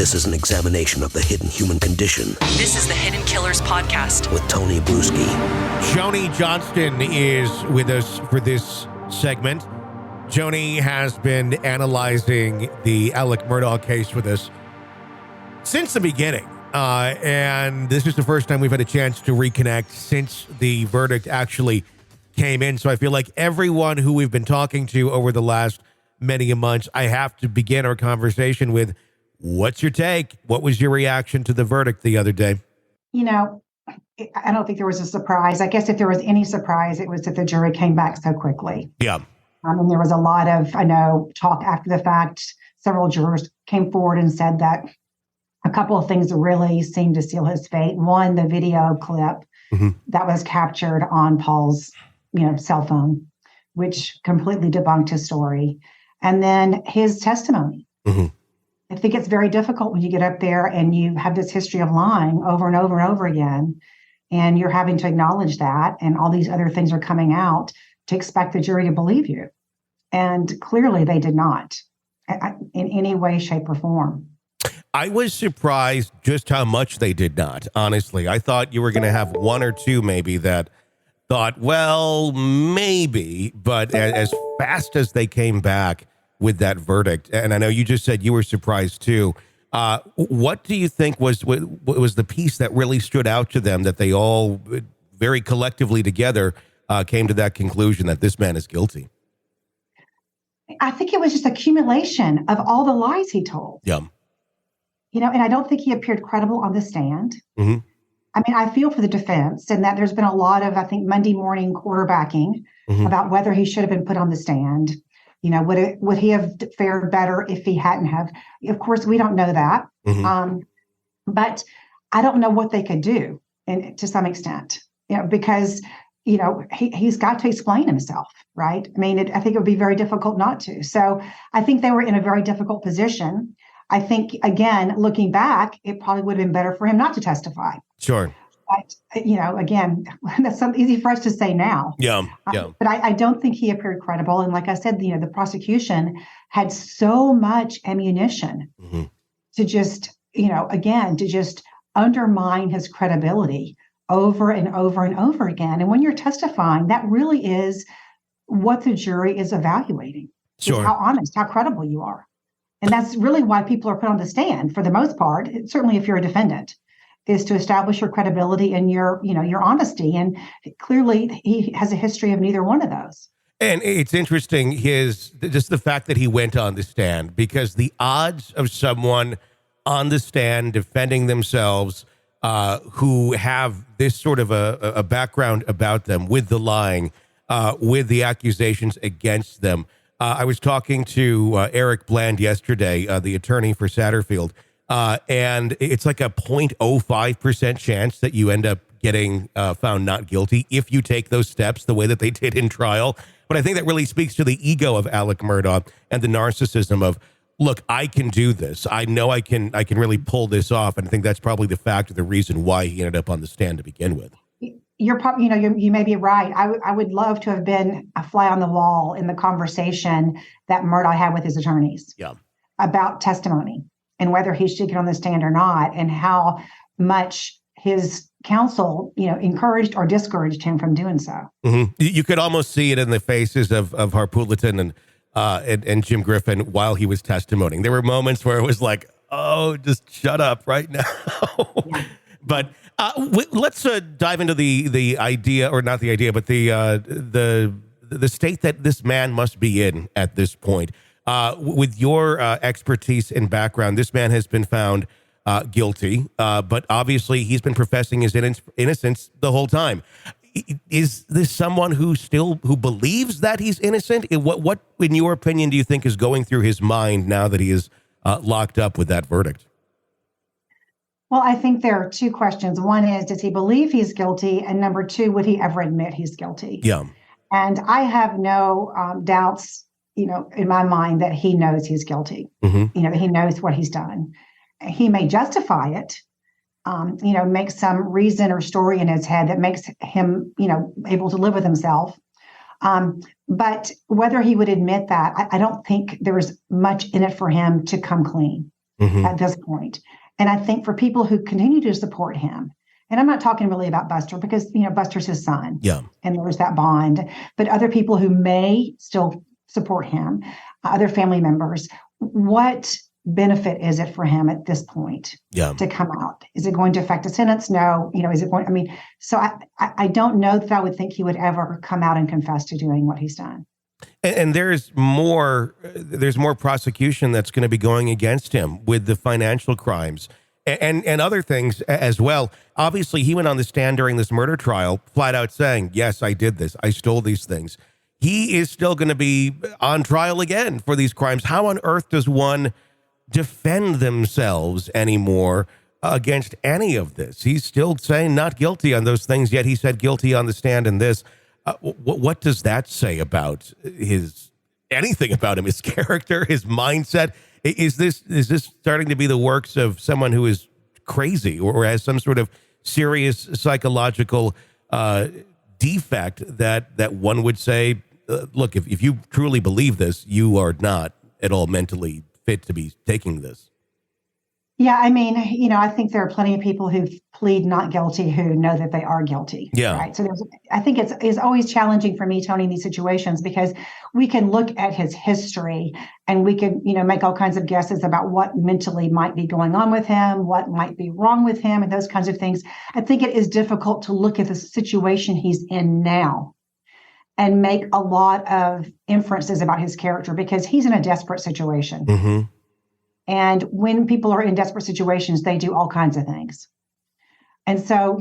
This is an examination of the hidden human condition. This is the Hidden Killers Podcast with Tony Brueski. Joni Johnston is with us for this segment. Joni has been analyzing the Alex Murdaugh case with us since the beginning. And this is the first time we've had a chance to reconnect since the verdict actually came in. So I feel like everyone who we've been talking to over the last many months, I have to begin our conversation with, what's your take? What was your reaction to the verdict the other day? You know, I don't think there was a surprise. I guess if there was any surprise, it was that the jury came back so quickly. Yeah. And there was a lot of, talk after the fact. Several jurors came forward and said that a couple of things really seemed to seal his fate. One, the video clip that was captured on Paul's, cell phone, which completely debunked his story. And then his testimony. I think it's very difficult when you get up there and you have this history of lying over and over and over again, and you're having to acknowledge that, and all these other things are coming out, to expect the jury to believe you. And clearly they did not in any way, shape, or form. I was surprised just how much they did not, honestly. I thought you were going to have one or two maybe that thought, well, maybe, but as fast as they came back with that verdict, and I know you just said you were surprised too, what do you think was the piece that really stood out to them, that they all very collectively together came to that conclusion that this man is guilty? I think it was just accumulation of all the lies he told. Yeah. And I don't think he appeared credible on the stand. I mean, I feel for the defense, and that there's been a lot of, I think, Monday morning quarterbacking about whether he should have been put on the stand. Would he have fared better if he hadn't have? Of course, we don't know that. But I don't know what they could do, and to some extent, because he's got to explain himself, right? I mean, I think it would be very difficult not to. So I think they were in a very difficult position. I think, again, looking back, it probably would have been better for him not to testify. Sure. But, again, that's easy for us to say now. Yeah. But I don't think he appeared credible. And like I said, the prosecution had so much ammunition to just, to just undermine his credibility over and over and over again. And when you're testifying, that really is what the jury is evaluating. Sure. Is how honest, how credible you are. And that's really why people are put on the stand for the most part, certainly if you're a defendant, is to establish your credibility and your honesty. And clearly he has a history of neither one of those. And it's interesting, just the fact that he went on the stand, because the odds of someone on the stand defending themselves who have this sort of a background about them with the lying, with the accusations against them. I was talking to Eric Bland yesterday, the attorney for Satterfield, and it's like a 0.05% chance that you end up getting found not guilty if you take those steps the way that they did in trial. But I think that really speaks to the ego of Alex Murdaugh and the narcissism of, look, I can do this. I know I can really pull this off. And I think that's probably the fact or the reason why he ended up on the stand to begin with. You're probably, you may be right. I would love to have been a fly on the wall in the conversation that Murdaugh had with his attorneys about testimony and whether he should get on the stand or not, and how much his counsel, encouraged or discouraged him from doing so. You could almost see it in the faces of Harpootlian and Jim Griffin while he was testimonying. There were moments where it was like, oh, just shut up right now. But let's dive into the idea, or not the idea, but the state that this man must be in at this point. With your expertise and background, this man has been found guilty, but obviously he's been professing his innocence the whole time. Is this someone who believes that he's innocent? What, in your opinion, do you think is going through his mind now that he is locked up with that verdict? Well, I think there are two questions. One is, does he believe he's guilty? And number two, would he ever admit he's guilty? Yeah. And I have no doubts, in my mind that he knows he's guilty. That he knows what he's done. He may justify it, make some reason or story in his head that makes him, able to live with himself. But whether he would admit that, I don't think there's much in it for him to come clean. at this point. And I think for people who continue to support him, and I'm not talking really about Buster because, Buster's his son. Yeah. And there's that bond. But other people who may still support him, other family members, what benefit is it for him at this point to come out? Is it going to affect a sentence? No. Is it going, so I don't know that I would think he would ever come out and confess to doing what he's done. And there's more prosecution that's going to be going against him with the financial crimes and other things as well. Obviously, he went on the stand during this murder trial, flat out saying, yes, I did this. I stole these things. He is still going to be on trial again for these crimes. How on earth does one defend themselves anymore against any of this? He's still saying not guilty on those things, yet he said guilty on the stand in this. What does that say about anything about him, his character, his mindset? Is this starting to be the works of someone who is crazy or has some sort of serious psychological defect that one would say, look, if you truly believe this, you are not at all mentally fit to be taking this? Yeah, I think there are plenty of people who plead not guilty who know that they are guilty. Yeah. Right. So I think it's always challenging for me, Tony, in these situations because we can look at his history and we can, make all kinds of guesses about what mentally might be going on with him, what might be wrong with him, and those kinds of things. I think it is difficult to look at the situation he's in now and make a lot of inferences about his character because he's in a desperate situation. Mm-hmm. And when people are in desperate situations, they do all kinds of things. And so,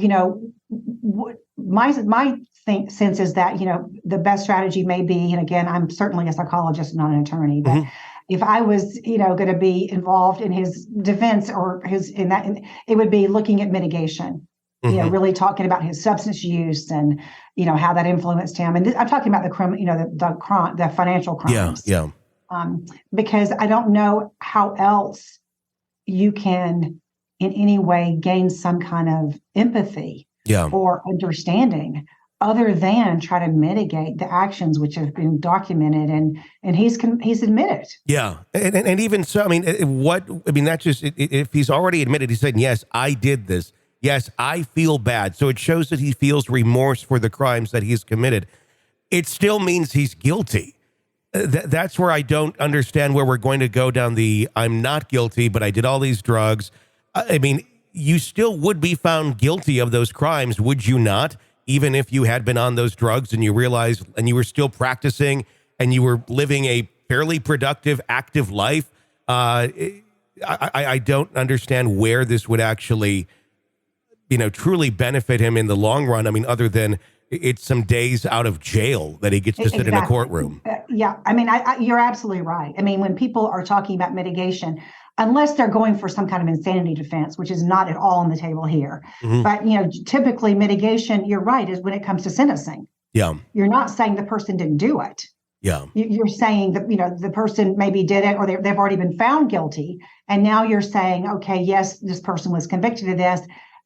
my sense is that, the best strategy may be, and again, I'm certainly a psychologist, not an attorney, but if I was, going to be involved in his defense or it would be looking at mitigation, really talking about his substance use and, how that influenced him. And I'm talking about the financial crimes. Yeah. Because I don't know how else you can in any way gain some kind of empathy or understanding other than try to mitigate the actions which have been documented and he's admitted. Yeah. And even so, that's just, if he's already admitted, he said, yes, I did this. Yes, I feel bad. So it shows that he feels remorse for the crimes that he's committed. It still means he's guilty. That's where I don't understand where we're going to go down the I'm not guilty, but I did all these drugs. You still would be found guilty of those crimes, would you not? Even if you had been on those drugs and you realized and you were still practicing and you were living a fairly productive, active life. I don't understand where this would actually, truly benefit him in the long run. Other than it's some days out of jail that he gets to sit in a courtroom. Yeah. You're absolutely right. When people are talking about mitigation, unless they're going for some kind of insanity defense, which is not at all on the table here. Mm-hmm. But, typically mitigation, you're right, is when it comes to sentencing. Yeah. You're not saying the person didn't do it. Yeah. You're saying that, the person maybe did it or they've already been found guilty. And now you're saying, okay, yes, this person was convicted of this.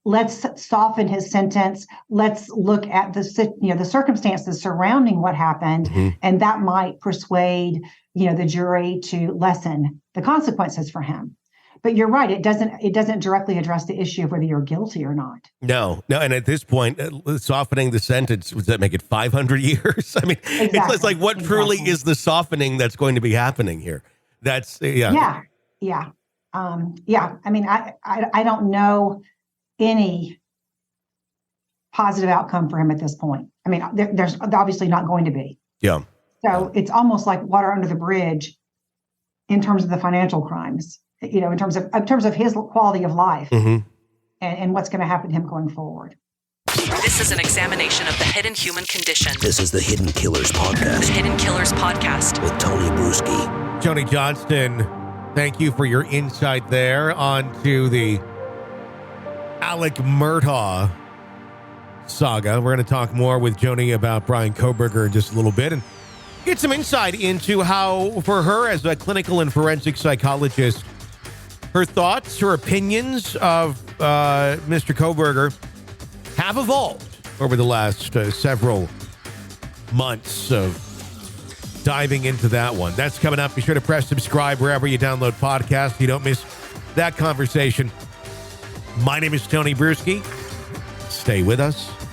Let's soften his sentence. Let's look at the circumstances surrounding what happened, and that might persuade the jury to lessen the consequences for him. But you're right; it doesn't directly address the issue of whether you're guilty or not. No, and at this point, softening the sentence, does that make it 500 years? Exactly. It's like what truly is the softening that's going to be happening here? That's Yeah. I don't know any positive outcome for him at this point. There's obviously not going to be. Yeah. So it's almost like water under the bridge in terms of the financial crimes, in terms of his quality of life and what's going to happen to him going forward. This is an examination of the hidden human condition. This is the Hidden Killers Podcast. The Hidden Killers Podcast. With Tony Brueski. Joni Johnston, thank you for your insight there onto the Alex Murdaugh saga. We're going to talk more with Joni about Bryan Kohberger in just a little bit and get some insight into how, for her as a clinical and forensic psychologist, her thoughts, her opinions of Mr. Kohberger have evolved over the last several months of diving into that one. That's coming up. Be sure to press subscribe wherever you download podcasts so you don't miss that conversation. My name is Tony Brueski. Stay with us.